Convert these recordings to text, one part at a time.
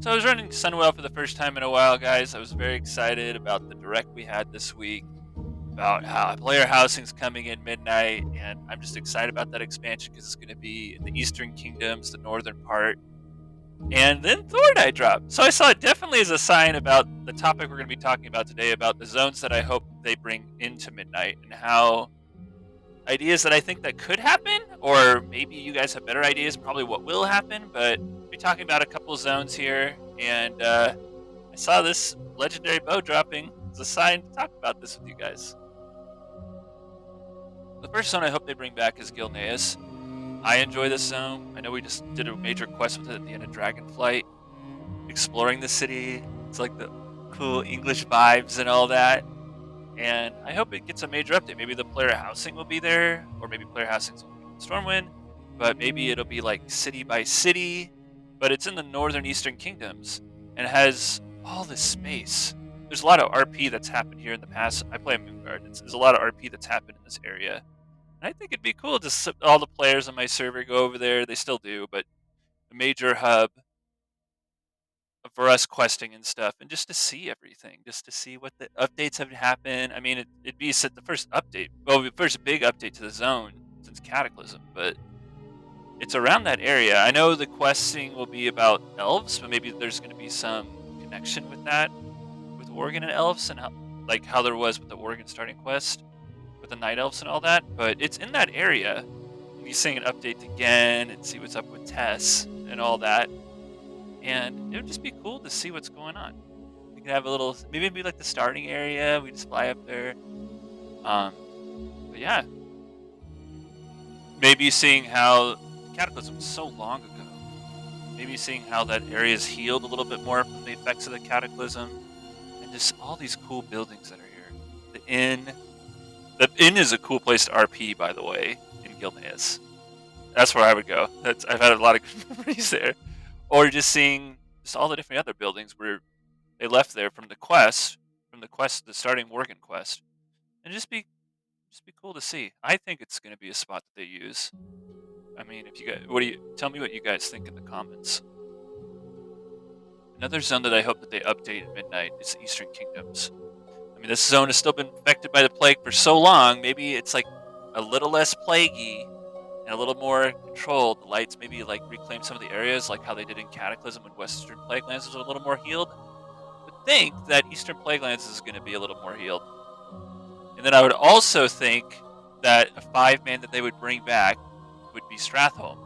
So I was running Sunwell for the first time in a while, guys. I was very excited about the direct we had this week about how player housing's coming in midnight, and I'm just excited about that expansion because it's going to be in the Eastern Kingdoms, the northern part. And then Thornite dropped. So I saw it definitely as a sign about the topic we're going to be talking about today, about the zones that I hope they bring into midnight and how ideas that I think that could happen, or maybe you guys have better ideas, probably what will happen, but we'll be talking about a couple zones here, and I saw this legendary bow dropping as a sign to talk about this with you guys. The first zone I hope they bring back is Gilneas. I enjoy this zone. I know we just did a major quest with it at the end of Dragonflight, exploring the city. It's like the cool English vibes and all that. And I hope it gets a major update. Maybe the player housing will be there, or maybe player housings will be in Stormwind, but maybe it'll be like city by city. But it's in the northern Eastern Kingdoms and it has all this space. There's a lot of RP that's happened here in the past. I play Moonguard. There's a lot of RP that's happened in this area. And I think it'd be cool to all the players on my server go over there. They still do, but a major hub for us questing and stuff, and just to see everything, just to see what the updates have happened. I mean, it'd be the first update, well, the first big update to the zone since Cataclysm, but it's around that area. I know the questing will be about elves, but maybe there's going to be some connection with that, with Oregon and elves, and how there was with the Oregon starting quest with the night elves and all that. But it's in that area. You're seeing an update again and see what's up with Tess and all that. And it would just be cool to see what's going on. We could have a little, maybe it'd be like the starting area. We just fly up there. But yeah, maybe seeing how Cataclysm was so long ago. Maybe seeing how that area is healed a little bit more from the effects of the Cataclysm, and just all these cool buildings that are here. The inn. The inn is a cool place to RP, by the way, in Gilneas. That's where I would go. I've had a lot of good memories there. Or just seeing just all the different other buildings where they left there from the quest, the starting Worgen quest, and just be cool to see. I think it's going to be a spot that they use. I mean, if you guys, tell me what you guys think in the comments. Another zone that I hope that they update at midnight is the Eastern Kingdoms. I mean, this zone has still been affected by the plague for so long. Maybe it's like a little less plaguey and a little more controlled. The lights maybe like reclaim some of the areas, like how they did in Cataclysm when Western Plaguelands was a little more healed. But think that Eastern Plaguelands is going to be a little more healed. And then I would also think that a 5-man that they would bring back would be Stratholme.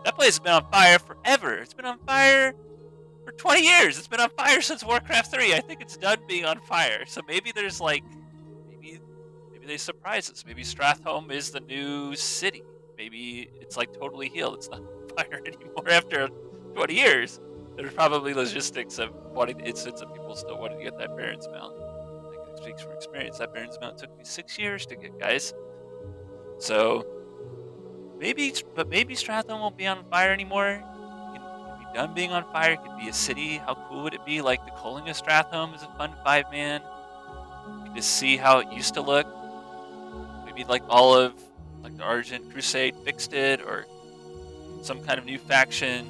That place has been on fire forever. It's been on fire for 20 years. It's been on fire since Warcraft 3. I think it's done being on fire. So maybe there's like, maybe they surprise us. Maybe Stratholme is the new city. Maybe it's like totally healed. It's not on fire anymore after 20 years. There's probably logistics of wanting the instance of people still wanting to get that Baron's Mount. I can speak from experience. That Baron's Mount took me 6 years to get, guys. So maybe Stratholme won't be on fire anymore. It can be done being on fire. It could be a city. How cool would it be? Like the culling of Stratholme is a fun 5-man. You can just see how it used to look. Maybe like all of like the Argent Crusade fixed it, or some kind of new faction.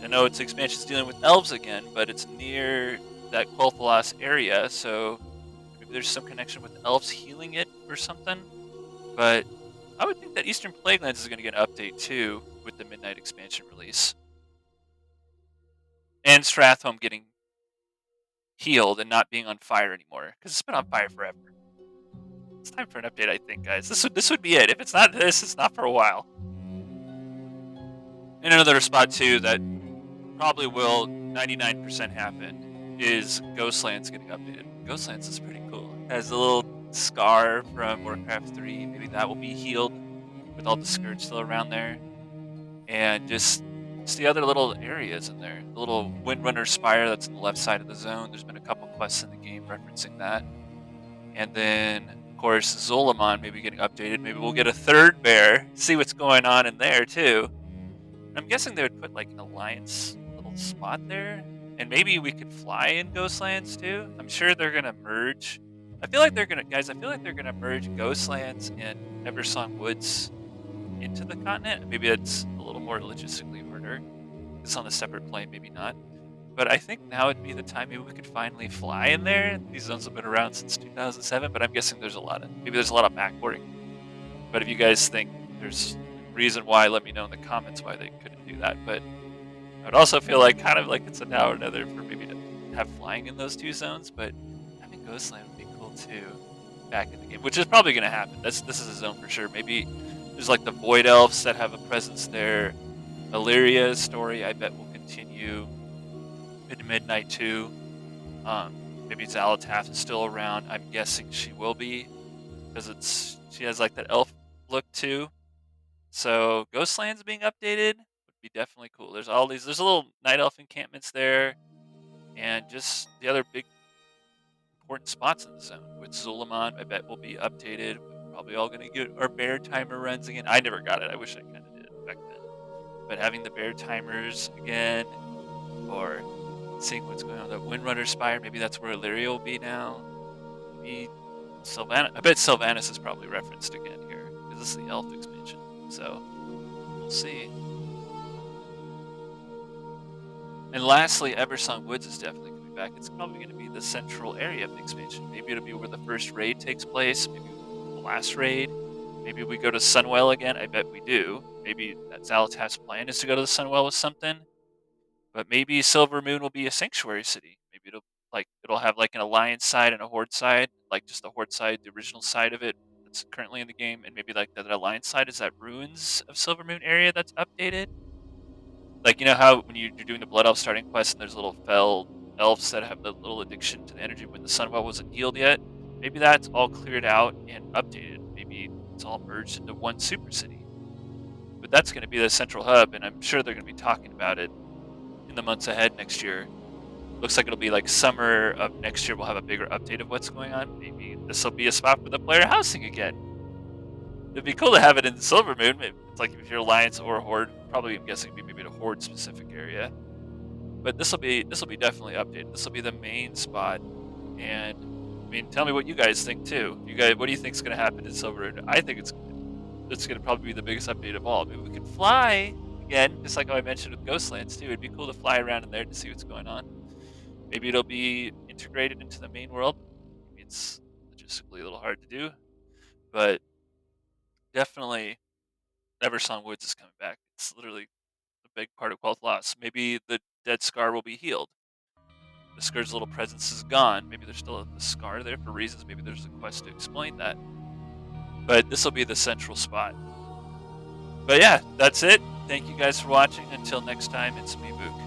I know its expansion's dealing with elves again, but it's near that Quel'Thalas area, so maybe there's some connection with elves healing it or something. But I would think that Eastern Plaguelands is going to get an update too with the Midnight expansion release. And Stratholme getting healed and not being on fire anymore, because it's been on fire forever. It's time for an update, I think, guys. This would be it. If it's not this, it's not for a while. And another spot too that probably will 99% happen is Ghostlands getting updated. Ghostlands is pretty cool. It has a little scar from Warcraft 3. Maybe that will be healed with all the Scourge still around there. And just the other little areas in there. The little Windrunner Spire that's on the left side of the zone. There's been a couple quests in the game referencing that. And then, of course, Zolamon maybe getting updated. Maybe we'll get a third bear. See what's going on in there, too. I'm guessing they would put, like, an Alliance little spot there. And maybe we could fly in Ghostlands, too. I'm sure they're going to merge. I feel like they're going to merge Ghostlands and Eversong Woods into the continent. Maybe it's a little more logistically harder. this on a separate plane, maybe not. But I think now would be the time maybe we could finally fly in there. These zones have been around since 2007, but I'm guessing there's a lot of backporting. But if you guys think there's reason why, let me know in the comments why they couldn't do that. But I would also feel like kind of like it's a now or another for maybe to have flying in those two zones. But having Ghostland would be cool too, back in the game, which is probably going to happen. This is a zone for sure. Maybe there's like the Void Elves that have a presence there. Illyria's story, I bet, will continue into Midnight too. Maybe Zalatath is still around. I'm guessing she will be because she has like that elf look too. So Ghostlands being updated would be definitely cool. There's a little night elf encampments there, and just the other big important spots in the zone. With Suleiman, I bet will be updated. We're probably all gonna get our bear timer runs again. I never got it. I wish I kind of did back then. But having the bear timers again, or seeing what's going on with the Windrunner Spire, maybe that's where Illyria will be now. Maybe Sylvanas. I bet Sylvanas is probably referenced again here because this is the elf expansion. So we'll see. And lastly, Eversong Woods is definitely coming back. It's probably going to be the central area of the expansion. Maybe it'll be where the first raid takes place. Maybe the last raid. Maybe we go to Sunwell again. I bet we do. Maybe that Zalatath's plan is to go to the Sunwell with something. But maybe Silver Moon will be a sanctuary city. Maybe it'll have like an alliance side and a horde side, like just the horde side, the original side of it that's currently in the game, and maybe like that alliance side is that ruins of Silver Moon area that's updated. Like, you know how when you're doing the Blood Elf starting quest and there's little fell elves that have the little addiction to the energy when the Sunwell wasn't healed yet? Maybe that's all cleared out and updated. Maybe it's all merged into one super city. But that's going to be the central hub, and I'm sure they're going to be talking about it in the months ahead next year. Looks like it'll be like summer of next year. We'll have a bigger update of what's going on. Maybe this will be a spot for the player housing again. It'd be cool to have it in Silver Moon. It's like if you're Alliance or Horde, probably I'm guessing it'd be maybe a Horde specific area. But this will be definitely updated. This will be the main spot. And I mean, tell me what you guys think too. What do you think is going to happen in Silver Moon? I think it's going to probably be the biggest update of all. Maybe we can fly again, just like how I mentioned with Ghostlands too. It'd be cool to fly around in there to see what's going on. Maybe it'll be integrated into the main world. Maybe it's logistically a little hard to do, but definitely Eversong Woods is coming back. It's literally a big part of Quel'The Lost. Maybe the dead scar will be healed. The Scourge's little presence is gone. Maybe there's still a scar there for reasons. Maybe there's a quest to explain that. But this will be the central spot. But yeah, that's it. Thank you guys for watching. Until next time, it's me, Book.